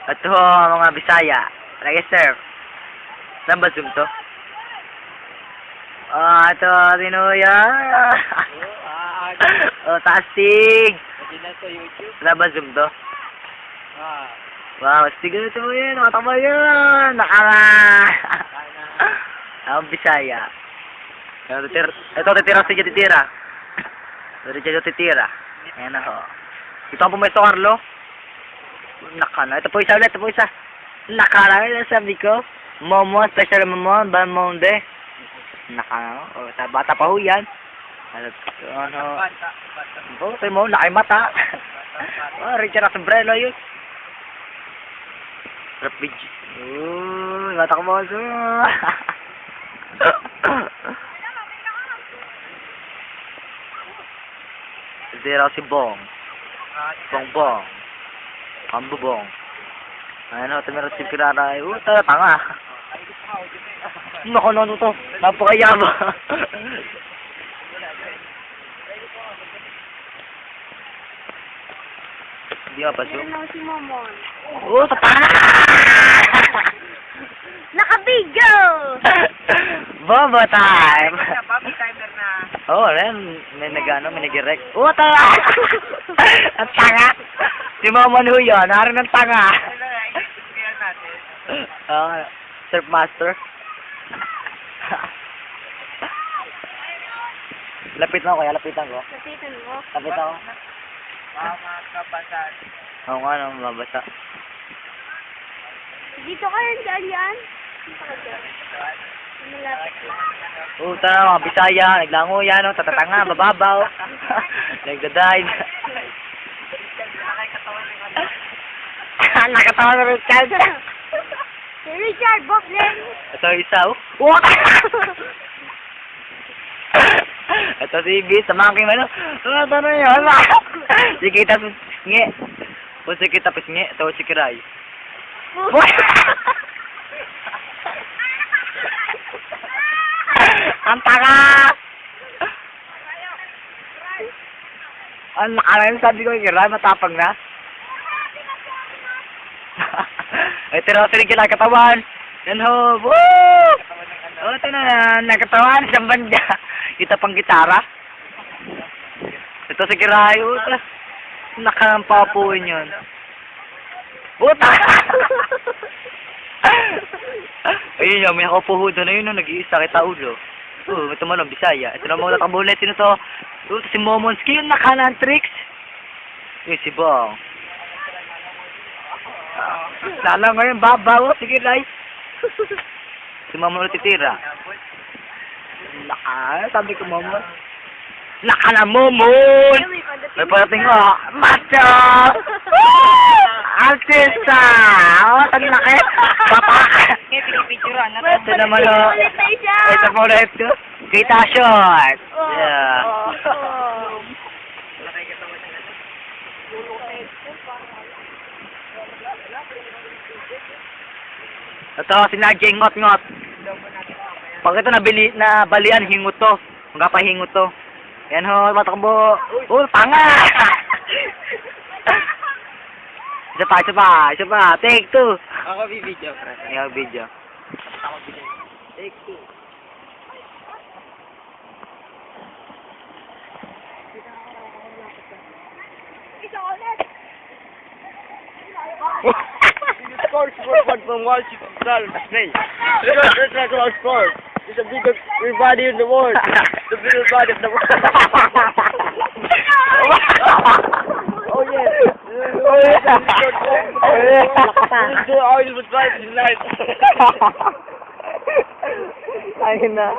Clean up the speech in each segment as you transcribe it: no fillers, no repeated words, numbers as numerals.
Ito mga Bisaya. Nag-surf. Saan ba zoom to? Ito, tinuya. Tastig. Saan ba zoom to? Wow, astig na ito yan. Nakatama yan. Ang Bisaya. Ito, titira sa titira. Ito, titira. Ayan ako. Ito ang pumesto, Carlo. Nakana. Ito po isa ulit. Ito po isa. Nakana. Sabi ko. Momo. Special Momo. Balmonde. Nakana. O, sa bata pa ho yan. Ano. O, ito mo. Laki mata. O, Richard Sombrero yun. Rapid. Mata ko mo. Tira si Bong. Bong. Pambubong. Ano, tumira si Kirara. Tanga. Naku, ano to? Napakayaba. Hindi ka pa siya. Ano si Momon? Tanga! Naka-video! Bobo time! Bobby timer na. Oo, may nag-direct. Tanga! Ang tanga! Si Momon ho yun, narin ng tanga. Surf master. Lapit na ako, lapitan ko. Lapitan mo. Lapit ako. Makakabasan. Oo nga, nang mabasa. Dito ka rin dyan yan? Dito ka dyan. Malapit lang. Tara mga Bisaya, naglango yan, tatatanga, bababaw. Nagdadive. Nakatawa na Richard. Si Richard Boblin. Ito isa, Ito si B, samahan kayo ano? Ito na yun. Si Kita nge. Si Kita nge. Ito si Kiray. Ang tanga! Ang nakaraan sabi ko, Kiray, matapang na. Ito na si Kiray, katawan. Yan ho. Woo! Ito na, nakatawan sa banda. Kita pang gitara. Ito si Kiray. Nakampapuin yun. Ayun yun, may kapuhudo na yun, nag-iisa kita ulo. Ito man ang Bisaya. Ito na mga takambulit. Sino to? Ito si Momonski, yung nakanan tricks. Si Bong. Lala ngayon, babaw. Sige, Ray. Si Momon ulit titira. Sabi ko, Momon. Naka na, Momon! May parating ko, macho! Artista! Ang laki! Papa! Ito naman, ito po ulit ko. Kita short! Yeah. Ito, sinadya ngot-ngot. Pag ito nabalian, hingot to. Magkapahingot to. Yan ho, matakbo. Tanga! Isa pa. Take two. Ako bibidyo, pre. Yung video. Take two. Scores forward from Wall Street to Spain. That's not our score. It's the biggest body in the world. The biggest body of the world. Oh yes. Oh yes. This is how it was like tonight. Ayun na.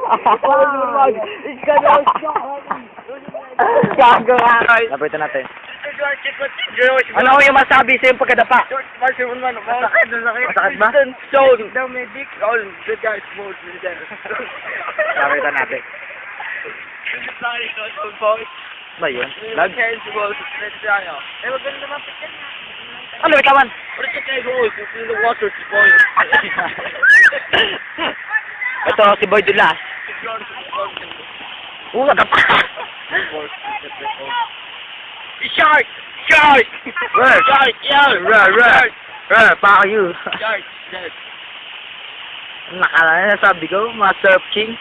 It's gonna shock. Gago ka. Lapitan natin. Ano yung masabi sa yung pagkadapa? Masakit ba? Lapitan natin. Ba yun? Lag? Ano, ikawan? Ito, si Boy Dulas. Nagapa! Shark! Shark! Where? Shark! Yeah! Where? Fuck you. George, George. Nakalala na sabi ko, mga surf king.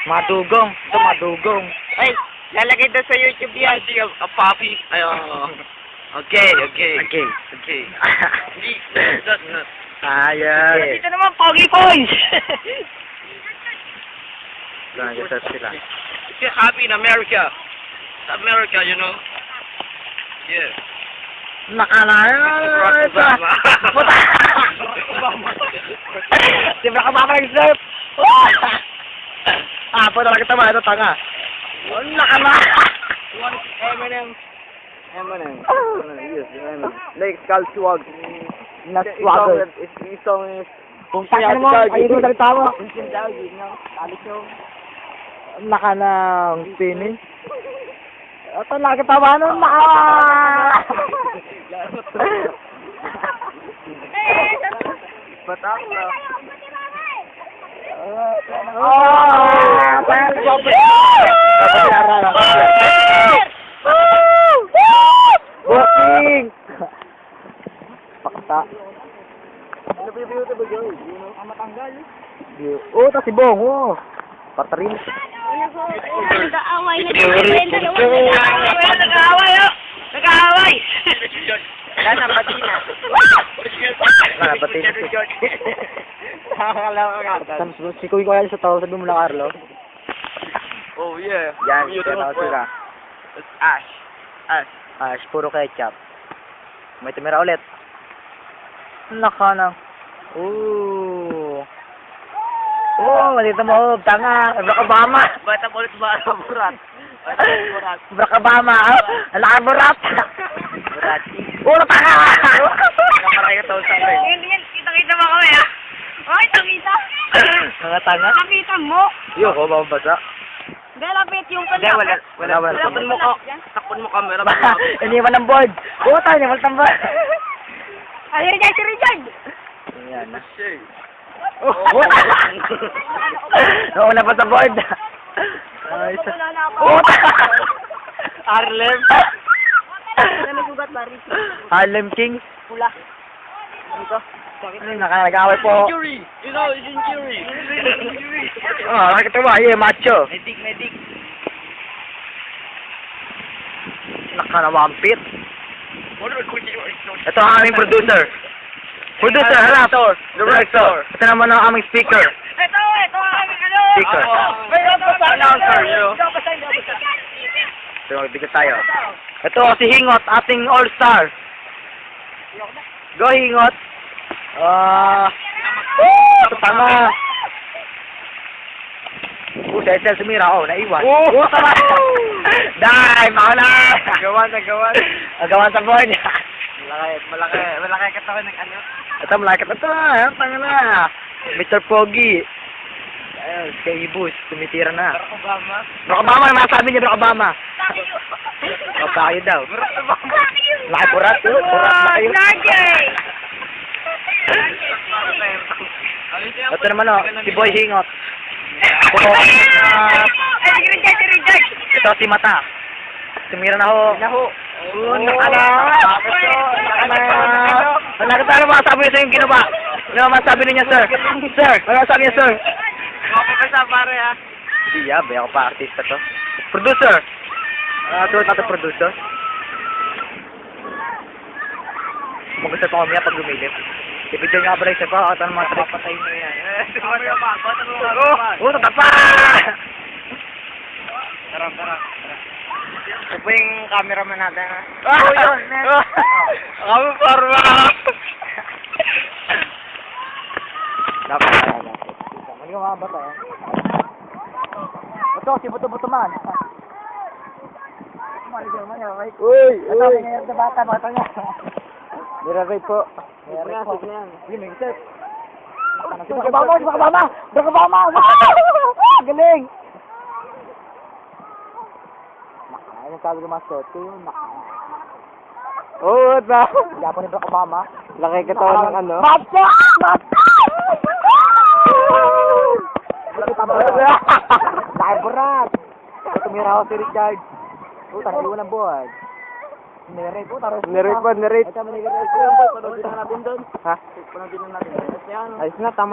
Madugong. Ito madugong. Ay, lalagay daw sa YouTube yan. Sige, a puppy. Ay, Okay. Okay. Hindi, that's not. Ayan. Dito naman, Pogi Boys! Nag-surf sila. Get happy in America. Sa America, you know. Yeah. Nakalala. Puta! Si Barack Obama nag-surf. Po talaga tama. Ito tanga. Nakalala. Eminem. Yes, Eminem. Next, Carl Swag. Nag-swagger. His song is... Kung saan mo, ayun mo salita mo. Naka ng spinning. Ito nakakatawa nun. Batak na. Walking! Pakta. Ano ba yung beautiful girl? You know? Matanggal. Tas si Bong, Patarin. Nag-aaway na Nag-aaway, Nag-aaway! Wala na, pati na. Wala, pati na. Nakakalawa ka. Si Kuya ko yan sa tao, sabi mo na Carlo. Oh, yeah. Yan, Beautiful kaya sila. It's Ash. Ash, puro ketchup. May tumira ulit. Naka na. Dito mo, tanga. Barack Obama. Bata ulit ba? Burat. Barack Obama. Alaka burat. Burat. Puro tanga. Nakaray ka tao sa akin. Yan, kita-kita mo kami ah. Ay, kita. Mga tanga. Kapitan mo. Yoko, mabasa. Galapit yung Hindi, wala. Takpan mo ka. Takpan mo camera. Iniwan ng board. Tayo, iniwan ng board. Ayun dyan, si Richard. Ayan na. Shit. Nauna pa sa board. Ay, Wala na ako. Harlem. May sugat ba, Richard? Harlem King. Pula. Dito. Nag-away po. Injury. You know, it's injury. Nakakatawa. Macho. Medic. Nakanawampit. Ito ang aming producer. Harap. Director. Ito naman ang aming speaker. Ito ang aming ano. Speaker. Announcer, you know. So, magbigay tayo. Ito si Hingot, ating all-star. Go, Hingot. Tama. Si Esel sumira. Naiwan. Tama. Dai, mauna. Gawan. Agawan sa board. Malaki katawan ng ano. Ito, malaki. Ito, tanga na. Mr. Pogi. Ayun, si Ibus, tumitira na. Barack Obama. Barack Obama, nasabi niya Barack Obama. Tayo daw. Barack Obama. Laki purat, laki yun. Ito naman si Boy Hingot. Ito si Mata. Tumira na ho. Nakala. Nakatalo masabi niya sa yung ginawa. Ano masabi niya, sir? Sir, ano masabi niya, sir? Mapapasa pare ha. Siya, ba ako pa artista to. Producer. Tuwad natin producer. Mag-gusto pa kami pag lumilip. Ibigyan nga ba rin siya pa? At ano mga Papatay mo yan. Tatapa! Tara. Ito po yung cameraman natin ha. Yun, man. Kami parma. Dapat. Ano yung mga bata? Ito, si Buto-Buto man. Uy! Ito, ngayon na bata, mga tanga. Nira-rate po. Sige na yan. Sige, may isip. Baka Obama! Galing! Ano sabi ko mascot ko yun? Oh, what's up? Yapo ni Barack Obama. Laki katawan ng ano? Mata! Laki burat! Tumira ako si Richard. Tang iwan ang buhay. Nirate po, taro. Nirate pa, nirate. Ito, nirate po. Panoodin na natin doon. Ha? Panoodin na natin. Ayos na, tama.